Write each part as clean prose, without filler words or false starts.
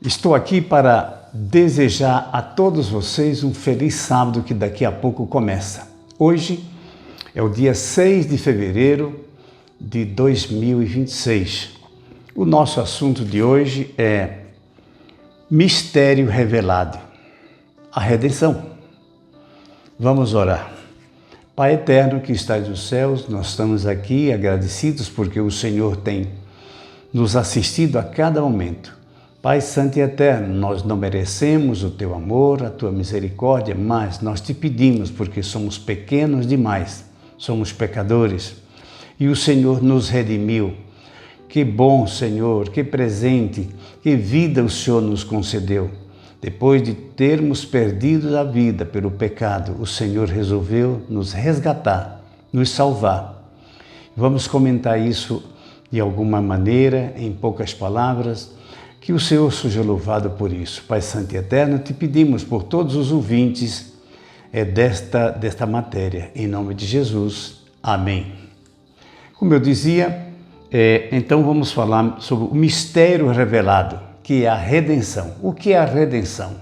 Estou aqui para desejar a todos vocês um feliz sábado que daqui a pouco começa. Hoje é o dia 6 de fevereiro de 2026. O nosso assunto de hoje é mistério revelado, a redenção. Vamos orar. Pai eterno que estás nos céus, nós estamos aqui agradecidos porque o Senhor tem nos assistido a cada momento. Pai Santo e Eterno, nós não merecemos o Teu amor, a Tua misericórdia, mas nós Te pedimos porque somos pequenos demais, somos pecadores e o Senhor nos redimiu. Que bom, Senhor, que presente, que vida o Senhor nos concedeu. Depois de termos perdido a vida pelo pecado, o Senhor resolveu nos resgatar, nos salvar. Vamos comentar isso de alguma maneira, em poucas palavras. Que o Senhor seja louvado por isso. Pai Santo e Eterno, te pedimos por todos os ouvintes desta matéria. Em nome de Jesus. Amém. Como eu dizia, então vamos falar sobre o mistério revelado, que é a redenção. O que é a redenção?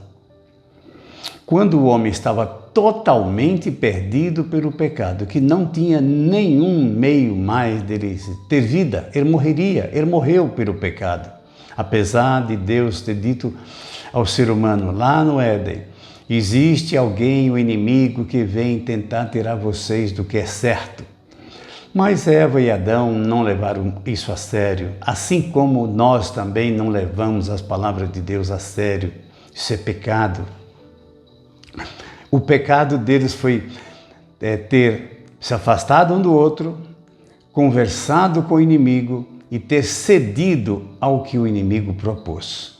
Quando o homem estava totalmente perdido pelo pecado, que não tinha nenhum meio mais dele ter vida, ele morreria, ele morreu pelo pecado. Apesar de Deus ter dito ao ser humano lá no Éden, existe alguém, o inimigo, que vem tentar tirar vocês do que é certo. Mas Eva e Adão não levaram isso a sério, assim como nós também não levamos as palavras de Deus a sério. Isso é pecado. O pecado deles foi ter se afastado um do outro, conversado com o inimigo, e ter cedido ao que o inimigo propôs.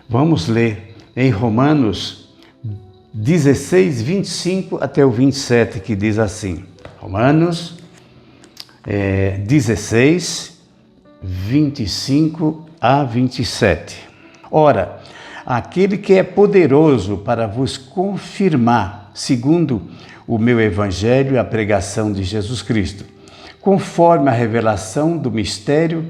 Vamos ler em Romanos 16, 25 até o 27, que diz assim. Romanos 16, 25 a 27. Ora, aquele que é poderoso para vos confirmar, segundo o meu evangelho, a pregação de Jesus Cristo, conforme a revelação do mistério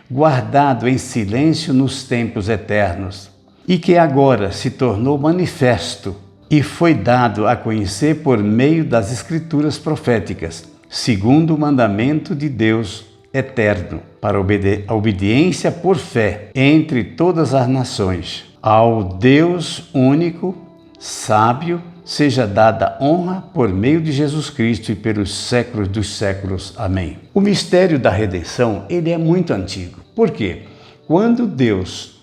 guardado em silêncio nos tempos eternos, e que agora se tornou manifesto e foi dado a conhecer por meio das Escrituras proféticas, segundo o mandamento de Deus eterno, para a obediência por fé entre todas as nações. Ao Deus único, sábio, seja dada honra por meio de Jesus Cristo e pelos séculos dos séculos. Amém. O mistério da redenção, ele é muito antigo. Por quê? Quando Deus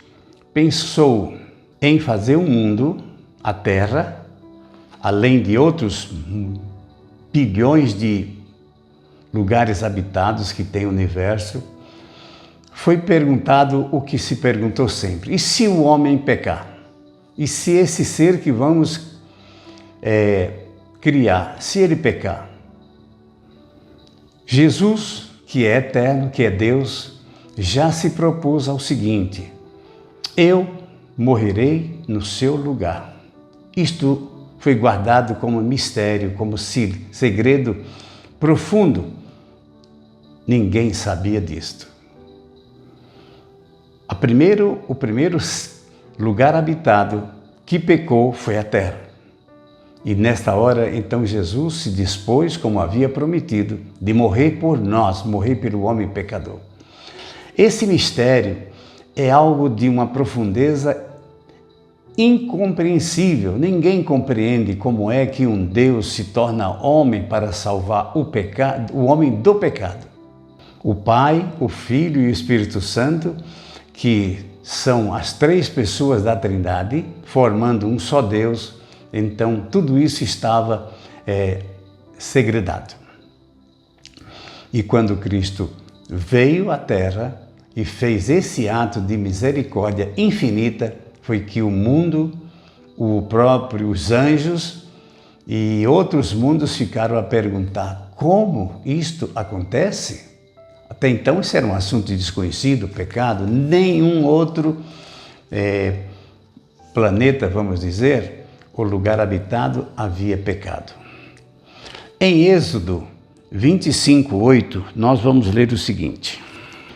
pensou em fazer o mundo, a Terra, além de outros bilhões de lugares habitados que tem o universo, foi perguntado o que se perguntou sempre. E se o homem pecar? E se esse ser que vamos criar, se ele pecar? Jesus, que é eterno, que é Deus, já se propôs ao seguinte: eu morrerei no seu lugar. Isto foi guardado como mistério, como segredo profundo. Ninguém sabia disto. O primeiro lugar habitado que pecou foi a terra. E nesta hora, então, Jesus se dispôs, como havia prometido, de morrer por nós, morrer pelo homem pecador. Esse mistério é algo de uma profundeza incompreensível. Ninguém compreende como é que um Deus se torna homem para salvar o homem do pecado. O Pai, o Filho e o Espírito Santo, que são as três pessoas da Trindade, formando um só Deus. Então, tudo isso estava segredado. E quando Cristo veio à Terra e fez esse ato de misericórdia infinita, foi que o mundo, os anjos e outros mundos ficaram a perguntar: como isto acontece? Até então, isso era um assunto desconhecido, pecado. Nenhum outro planeta, vamos dizer, o lugar habitado, havia pecado. Em Êxodo 25:8, nós vamos ler o seguinte: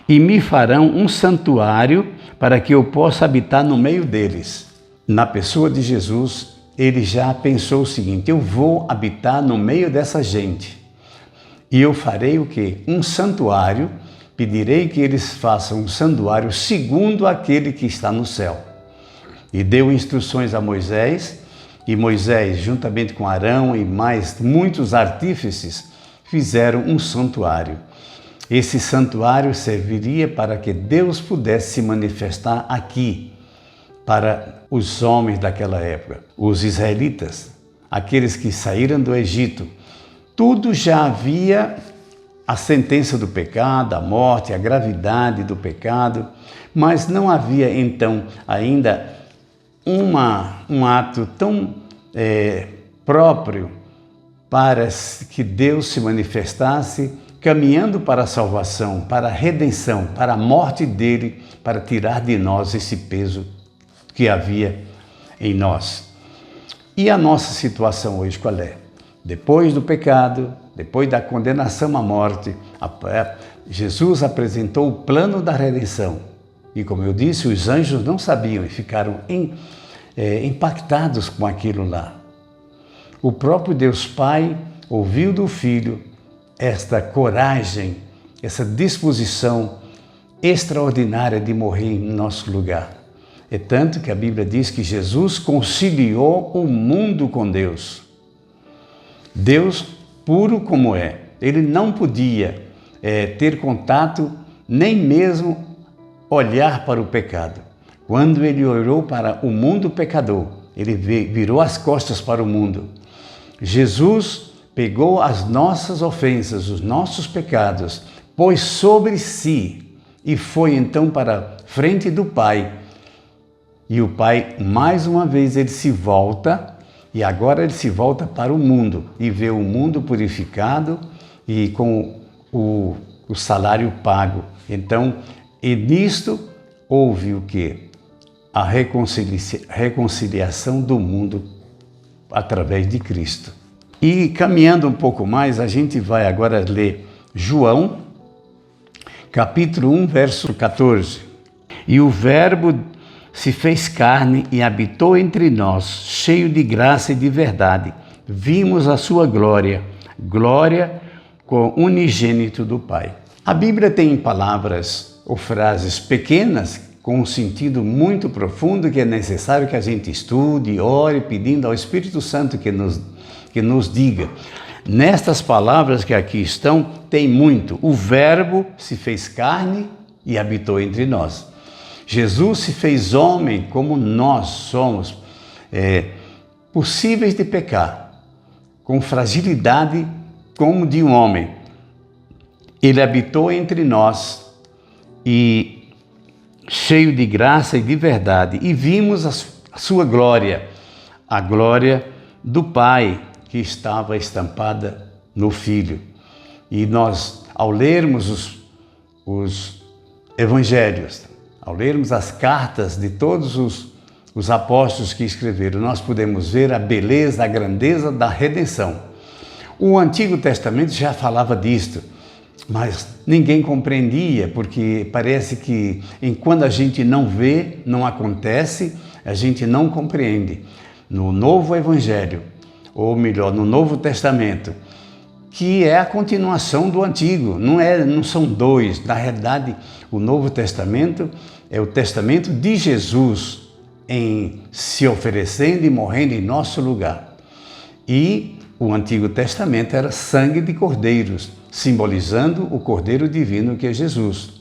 E me farão um santuário para que eu possa habitar no meio deles. Na pessoa de Jesus, ele já pensou o seguinte: eu vou habitar no meio dessa gente. E eu farei o quê? Um santuário. Pedirei que eles façam um santuário segundo aquele que está no céu. E deu instruções a Moisés, e Moisés, juntamente com Arão e mais muitos artífices, fizeram um santuário. Esse santuário serviria para que Deus pudesse se manifestar aqui, para os homens daquela época, os israelitas, aqueles que saíram do Egito. Tudo já havia a sentença do pecado, a morte, a gravidade do pecado, mas não havia então ainda um ato tão próprio para que Deus se manifestasse, caminhando para a salvação, para a redenção, para a morte dele, para tirar de nós esse peso que havia em nós. E a nossa situação hoje qual é? Depois do pecado, depois da condenação à morte, Jesus apresentou o plano da redenção. E como eu disse, os anjos não sabiam e ficaram impactados com aquilo lá. O próprio Deus Pai ouviu do Filho esta coragem, essa disposição extraordinária de morrer em nosso lugar. É tanto que a Bíblia diz que Jesus conciliou o mundo com Deus. Deus puro como é, ele não podia ter contato, nem mesmo olhar para o pecado. Quando ele olhou para o mundo pecador, ele virou as costas para o mundo. Jesus pegou as nossas ofensas, os nossos pecados, pôs sobre si e foi então para frente do Pai. E o Pai, mais uma vez, ele se volta, e agora ele se volta para o mundo e vê o mundo purificado e com o salário pago. Então, e nisto houve o quê? A reconciliação do mundo através de Cristo. E caminhando um pouco mais, a gente vai agora ler João, capítulo 1, verso 14. E o Verbo se fez carne e habitou entre nós, cheio de graça e de verdade. Vimos a sua glória, glória com unigênito do Pai. A Bíblia tem palavras ou frases pequenas com um sentido muito profundo que é necessário que a gente estude, ore, pedindo ao Espírito Santo que nos diga. Nestas palavras que aqui estão, tem muito. O Verbo se fez carne e habitou entre nós. Jesus se fez homem como nós somos, possíveis de pecar, com fragilidade como de um homem. Ele habitou entre nós e cheio de graça e de verdade, e vimos a sua glória, a glória do Pai que estava estampada no Filho. E nós, ao lermos os evangelhos, ao lermos as cartas de todos os apóstolos que escreveram, nós podemos ver a beleza, a grandeza da redenção. O Antigo Testamento já falava disto, mas ninguém compreendia, porque parece que enquanto a gente não vê, não acontece, a gente não compreende. No Novo Evangelho, ou melhor, no Novo Testamento, que é a continuação do Antigo, não são dois. Na realidade, o Novo Testamento é o testamento de Jesus em se oferecendo e morrendo em nosso lugar. E o Antigo Testamento era sangue de cordeiros, simbolizando o Cordeiro Divino que é Jesus.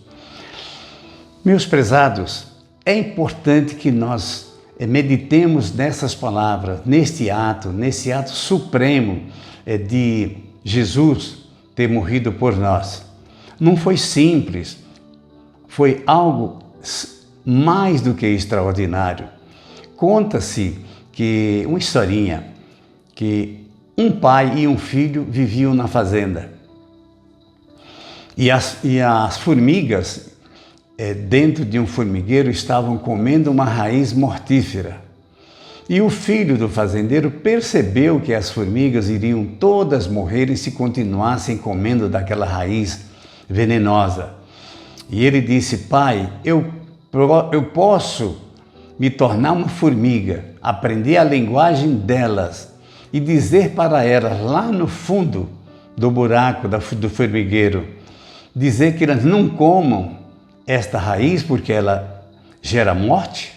Meus prezados, é importante que nós meditemos nessas palavras, nesse ato supremo de Jesus ter morrido por nós. Não foi simples, foi algo mais do que extraordinário. Conta-se que uma historinha, que um pai e um filho viviam na fazenda. E as formigas dentro de um formigueiro estavam comendo uma raiz mortífera. E o filho do fazendeiro percebeu que as formigas iriam todas morrer se continuassem comendo daquela raiz venenosa. E ele disse: pai, eu Eu posso me tornar uma formiga, aprender a linguagem delas e dizer para elas lá no fundo do buraco do formigueiro, dizer que elas não comam esta raiz porque ela gera morte.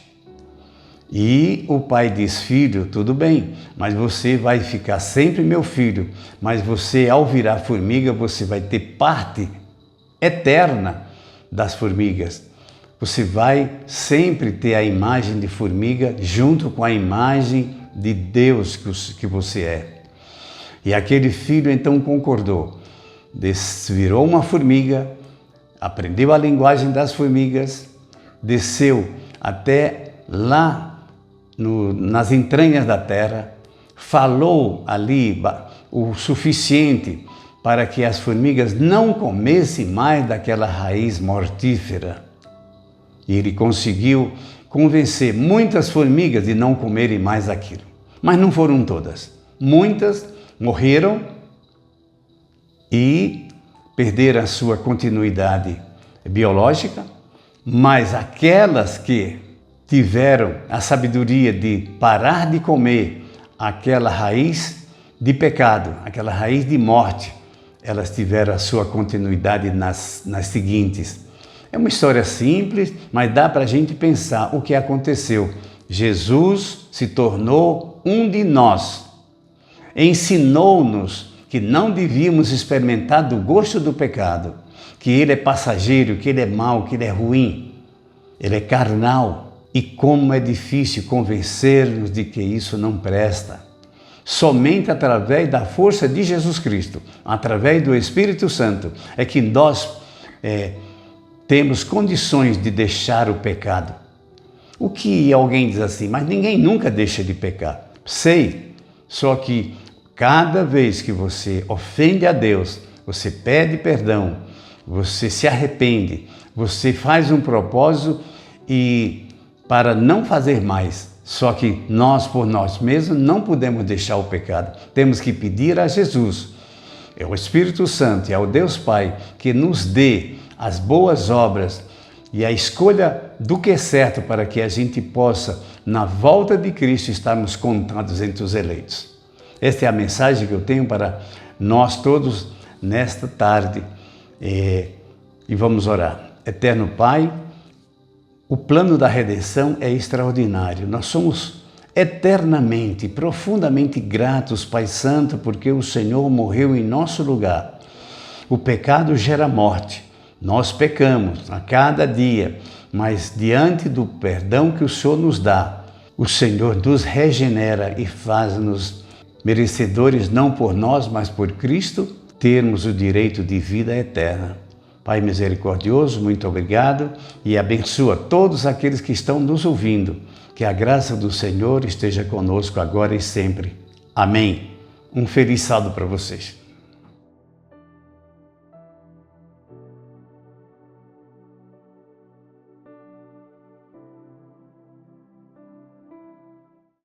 E o pai diz: filho, tudo bem, mas você vai ficar sempre meu filho, mas você, ao virar formiga, você vai ter parte eterna das formigas. Você vai sempre ter a imagem de formiga junto com a imagem de Deus que você é. E aquele filho então concordou, virou uma formiga, aprendeu a linguagem das formigas, desceu até lá nas entranhas da terra, falou ali o suficiente para que as formigas não comessem mais daquela raiz mortífera. E ele conseguiu convencer muitas formigas de não comerem mais aquilo. Mas não foram todas. Muitas morreram e perderam a sua continuidade biológica, mas aquelas que tiveram a sabedoria de parar de comer aquela raiz de pecado, aquela raiz de morte, elas tiveram a sua continuidade nas seguintes. É uma história simples, mas dá para a gente pensar o que aconteceu. Jesus se tornou um de nós, ensinou-nos que não devíamos experimentar do gosto do pecado, que ele é passageiro, que ele é mau, que ele é ruim, ele é carnal. E como é difícil convencer-nos de que isso não presta. Somente através da força de Jesus Cristo, através do Espírito Santo, é que nós temos condições de deixar o pecado. O que alguém diz assim, mas ninguém nunca deixa de pecar. Sei, só que cada vez que você ofende a Deus, você pede perdão, você se arrepende, você faz um propósito para não fazer mais. Só que nós, por nós mesmos, não podemos deixar o pecado. Temos que pedir a Jesus, é o Espírito Santo e ao Deus Pai, que nos dê as boas obras e a escolha do que é certo para que a gente possa, na volta de Cristo, estarmos contados entre os eleitos. Esta é a mensagem que eu tenho para nós todos nesta tarde. E vamos orar. Eterno Pai, o plano da redenção é extraordinário. Nós somos eternamente, profundamente gratos, Pai Santo, porque o Senhor morreu em nosso lugar. O pecado gera morte. Nós pecamos a cada dia, mas diante do perdão que o Senhor nos dá, o Senhor nos regenera e faz-nos merecedores, não por nós, mas por Cristo, termos o direito de vida eterna. Pai misericordioso, muito obrigado e abençoa todos aqueles que estão nos ouvindo. Que a graça do Senhor esteja conosco agora e sempre. Amém. Um feliz sábado para vocês.